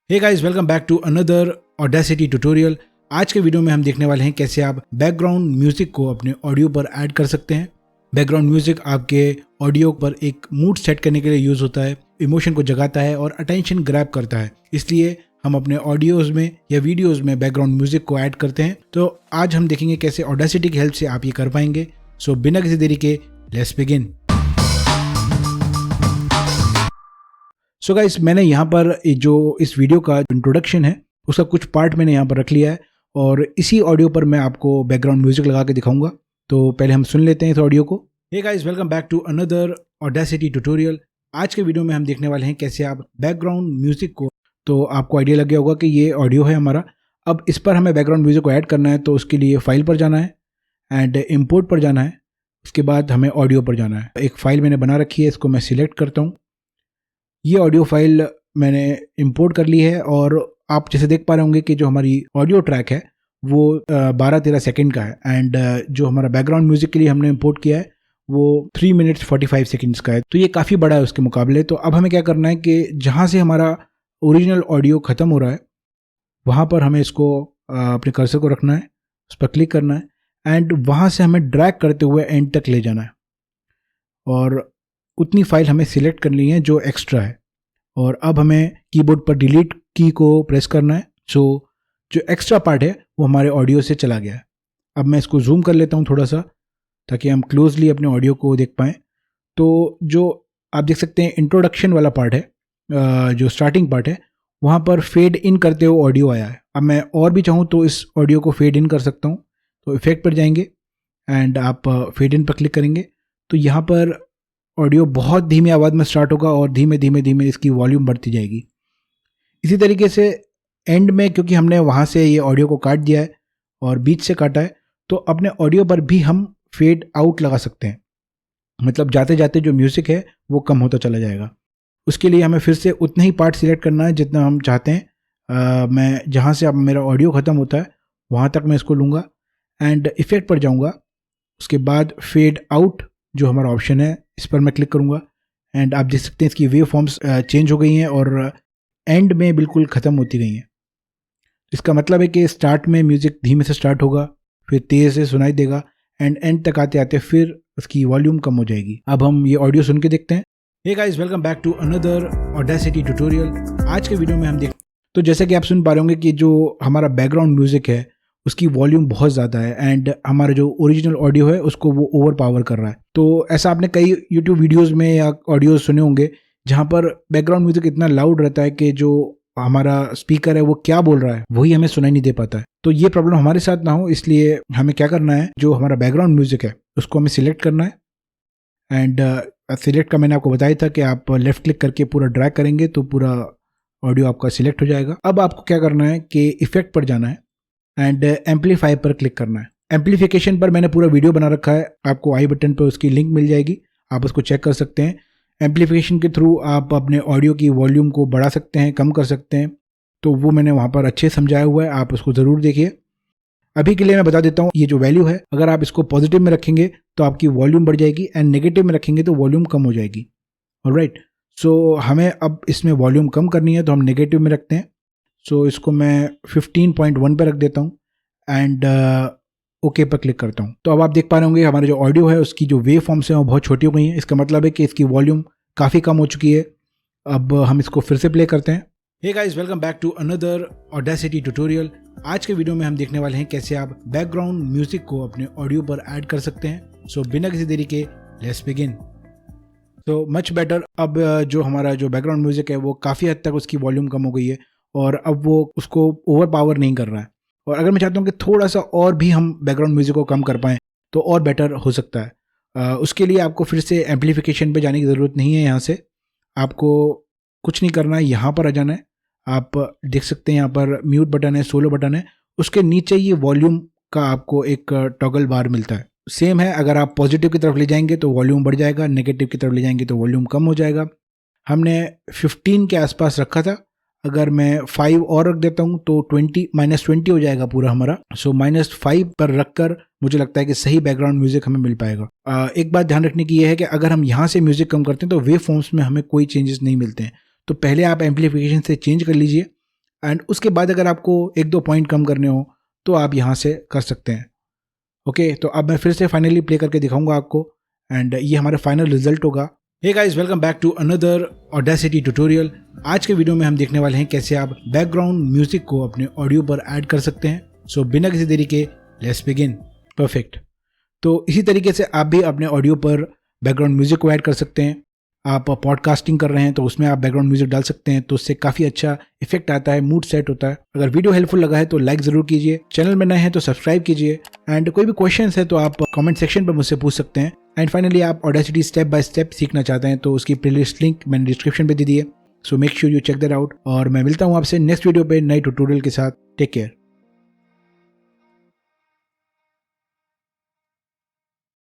Hey guys, welcome back to another Audacity tutorial. आज के video में हम देखने वाले हैं कैसे आप बैकग्राउंड म्यूजिक को अपने ऑडियो पर ऐड कर सकते हैं। बैकग्राउंड म्यूजिक आपके ऑडियो पर एक मूड सेट करने के लिए यूज होता है, इमोशन को जगाता है और अटेंशन ग्रैब करता है। इसलिए हम अपने ऑडियोज में या वीडियोज में बैकग्राउंड म्यूजिक को ऐड करते हैं। तो आज हम देखेंगे कैसे ऑडेसिटी की हेल्प से आप ये कर पाएंगे। सो बिना किसी देरी के लेट्स बिगिन। सो गाइस, मैंने यहाँ पर जो इस वीडियो का इंट्रोडक्शन है उसका कुछ पार्ट मैंने यहाँ पर रख लिया है और इसी ऑडियो पर मैं आपको बैकग्राउंड म्यूजिक लगा के दिखाऊंगा। तो पहले हम सुन लेते हैं इस ऑडियो को। Hey guys, welcome back to another Audacity tutorial. आज के वीडियो में हम देखने वाले हैं कैसे आप बैकग्राउंड म्यूजिक को, तो आपको आइडिया लग गया होगा कि ये ऑडियो है हमारा। अब इस पर हमें बैकग्राउंड म्यूजिक को ऐड करना है, तो उसके लिए फाइल पर जाना है एंड इम्पोर्ट पर जाना है। उसके बाद हमें ऑडियो पर जाना है। एक फाइल मैंने बना रखी है, इसको मैं सिलेक्ट करता हूँ। ये ऑडियो फाइल मैंने इंपोर्ट कर ली है और आप जैसे देख पा रहे होंगे कि जो हमारी ऑडियो ट्रैक है वो 12-13 सेकंड का है एंड जो हमारा बैकग्राउंड म्यूजिक के लिए हमने इंपोर्ट किया है वो 3 मिनट्स 45 सेकंड्स का है। तो ये काफ़ी बड़ा है उसके मुकाबले। तो अब हमें क्या करना है कि जहाँ से हमारा ओरिजिनल ऑडियो ख़त्म हो रहा है वहाँ पर हमें इसको अपने कर्सर को रखना है, उस पर क्लिक करना है एंड वहाँ से हमें ड्रैग करते हुए एंड तक ले जाना है और उतनी फाइल हमें सिलेक्ट करनी है जो एक्स्ट्रा है। और अब हमें कीबोर्ड पर डिलीट की को प्रेस करना है। सो जो एक्स्ट्रा पार्ट है वो हमारे ऑडियो से चला गया है। अब मैं इसको जूम कर लेता हूँ थोड़ा सा ताकि हम क्लोजली अपने ऑडियो को देख पाएँ। तो जो आप देख सकते हैं इंट्रोडक्शन वाला पार्ट है, जो स्टार्टिंग पार्ट है, वहाँ पर फेड इन करते हुए ऑडियो आया है। अब मैं और भी चाहूँ तो इस ऑडियो को फेड इन कर सकता हूँ। तो इफेक्ट पर जाएंगे एंड आप फेड इन पर क्लिक करेंगे तो यहाँ पर ऑडियो बहुत धीमी आवाज़ में स्टार्ट होगा और धीमे धीमे धीमे इसकी वॉल्यूम बढ़ती जाएगी। इसी तरीके से एंड में, क्योंकि हमने वहाँ से ये ऑडियो को काट दिया है और बीच से काटा है, तो अपने ऑडियो पर भी हम फेड आउट लगा सकते हैं। मतलब जाते जाते जो म्यूज़िक है वो कम होता चला जाएगा। उसके लिए हमें फिर से उतना ही पार्ट सिलेक्ट करना है जितना हम चाहते हैं। मैं जहाँ से अब मेरा ऑडियो ख़त्म होता है वहाँ तक मैं इसको लूँगा एंड इफेक्ट पर जाऊँगा। उसके बाद फेड आउट जो हमारा ऑप्शन है इस पर मैं क्लिक करूँगा एंड आप देख सकते हैं इसकी वेव फॉर्म्स चेंज हो गई हैं और एंड में बिल्कुल ख़त्म होती गई हैं। इसका मतलब है कि स्टार्ट में म्यूज़िक धीमे से स्टार्ट होगा, फिर तेज़ से सुनाई देगा एंड एंड तक आते आते फिर उसकी वॉल्यूम कम हो जाएगी। अब हम ये ऑडियो सुन के देखते हैं। Hey guys, welcome back to another Audacity tutorial. आज के वीडियो में हम तो जैसे कि आप सुन पा रहे होंगे कि जो हमारा बैकग्राउंड म्यूज़िक है उसकी वॉल्यूम बहुत ज़्यादा है एंड हमारा जो ओरिजिनल ऑडियो है उसको वो ओवर पावर कर रहा है। तो ऐसा आपने कई यूट्यूब वीडियोस में या ऑडियोज सुने होंगे जहाँ पर बैकग्राउंड म्यूजिक इतना लाउड रहता है कि जो हमारा स्पीकर है वो क्या बोल रहा है वही हमें सुनाई नहीं दे पाता है। तो ये प्रॉब्लम हमारे साथ ना हो इसलिए हमें क्या करना है, जो हमारा बैकग्राउंड म्यूजिक है उसको हमें सिलेक्ट करना है एंड सिलेक्ट का मैंने आपको बताया था कि आप लेफ्ट क्लिक करके पूरा ड्रैग करेंगे तो पूरा ऑडियो आपका सिलेक्ट हो जाएगा। अब आपको क्या करना है कि इफेक्ट पर जाना है एंड एम्पलीफाई पर क्लिक करना है। एम्पलीफिकेशन पर मैंने पूरा वीडियो बना रखा है, आपको आई बटन पर उसकी लिंक मिल जाएगी, आप उसको चेक कर सकते हैं। एम्पलीफिकेशन के थ्रू आप अपने ऑडियो की वॉल्यूम को बढ़ा सकते हैं, कम कर सकते हैं। तो वो मैंने वहाँ पर अच्छे समझाया हुआ है, आप उसको ज़रूर देखिए। अभी के लिए मैं बता देता हूँ, ये जो वैल्यू है अगर आप इसको पॉजिटिव में रखेंगे तो आपकी वॉल्यूम बढ़ जाएगी एंड नेगेटिव में रखेंगे तो वॉल्यूम कम हो जाएगी। ऑलराइट, सो हमें अब इसमें वॉल्यूम कम करनी है तो हम नेगेटिव में रखते हैं। सो इसको मैं 15.1 पर रख देता हूँ एंड ओके पर क्लिक करता हूँ। तो अब आप देख पा रहे होंगे हमारा जो ऑडियो है उसकी जो वेव फॉर्म्स हैं वो बहुत छोटी हो गई हैं। इसका मतलब है कि इसकी वॉल्यूम काफ़ी कम हो चुकी है। अब हम इसको फिर से प्ले करते हैं। Hey guys, welcome back to another Audacity tutorial. आज के वीडियो में हम देखने वाले हैं कैसे आप बैकग्राउंड म्यूजिक को अपने ऑडियो पर ऐड कर सकते हैं। सो बिना किसी देरी के लेट्स बिगिन। तो मच बेटर। अब जो हमारा जो बैकग्राउंड म्यूजिक है वो काफ़ी हद तक उसकी वॉल्यूम कम हो गई है और अब वो उसको ओवर पावर नहीं कर रहा है। और अगर मैं चाहता हूँ कि थोड़ा सा और भी हम बैकग्राउंड म्यूजिक को कम कर पाएँ तो और बेटर हो सकता है। उसके लिए आपको फिर से एम्पलीफिकेशन पे जाने की ज़रूरत नहीं है। यहाँ से आपको कुछ नहीं करना है, यहाँ पर आ जाना है। आप देख सकते हैं यहाँ पर म्यूट बटन है, सोलो बटन है, उसके नीचे ये वॉल्यूम का आपको एक टॉगल बार मिलता है। सेम है, अगर आप पॉजिटिव की तरफ ले जाएंगे तो वॉल्यूम बढ़ जाएगा, नेगेटिव की तरफ ले जाएंगे तो वॉल्यूम कम हो जाएगा। हमने 15 के आसपास रखा था, अगर मैं 5 और रख देता हूँ तो -20 हो जाएगा पूरा हमारा। सो -5 पर रखकर मुझे लगता है कि सही बैकग्राउंड म्यूजिक हमें मिल पाएगा। एक बात ध्यान रखने की यह है कि अगर हम यहाँ से म्यूजिक कम करते हैं तो वेव फॉर्म्स में हमें कोई चेंजेस नहीं मिलते हैं। तो पहले आप एम्पलीफिकेशन से चेंज कर लीजिए एंड उसके बाद अगर आपको 1-2 पॉइंट कम करने हो तो आप यहाँ से कर सकते हैं। ओके, तो अब मैं फिर से फाइनली प्ले करके दिखाऊंगा आपको एंड ये हमारा फाइनल रिजल्ट होगा। Hey guys, welcome back to another Audacity tutorial. आज के वीडियो में हम देखने वाले हैं कैसे आप बैकग्राउंड म्यूजिक को अपने ऑडियो पर ऐड कर सकते हैं। सो बिना किसी देरी के लेट्स बिगिन। परफेक्ट। तो इसी तरीके से आप भी अपने ऑडियो पर बैकग्राउंड म्यूजिक को ऐड कर सकते हैं। आप पॉडकास्टिंग कर रहे हैं तो उसमें आप बैकग्राउंड म्यूजिक डाल सकते हैं, तो उससे काफ़ी अच्छा इफेक्ट आता है, मूड सेट होता है। अगर वीडियो हेल्पफुल लगा है तो लाइक ज़रूर कीजिए, चैनल में नए हैं तो सब्सक्राइब कीजिए एंड कोई भी क्वेश्चंस है तो आप कमेंट सेक्शन पर मुझसे पूछ सकते हैं। एंड फाइनली आप ऑडेसिटी स्टेप बाय स्टेप सीखना चाहते हैं तो उसकी प्लेलिस्ट लिंक मैंने डिस्क्रिप्शन पे दे दी है। So make sure you check that out और मैं मिलता हूँ आपसे नेक्स्ट वीडियो पे नए ट्यूटोरियल के साथ। Take care.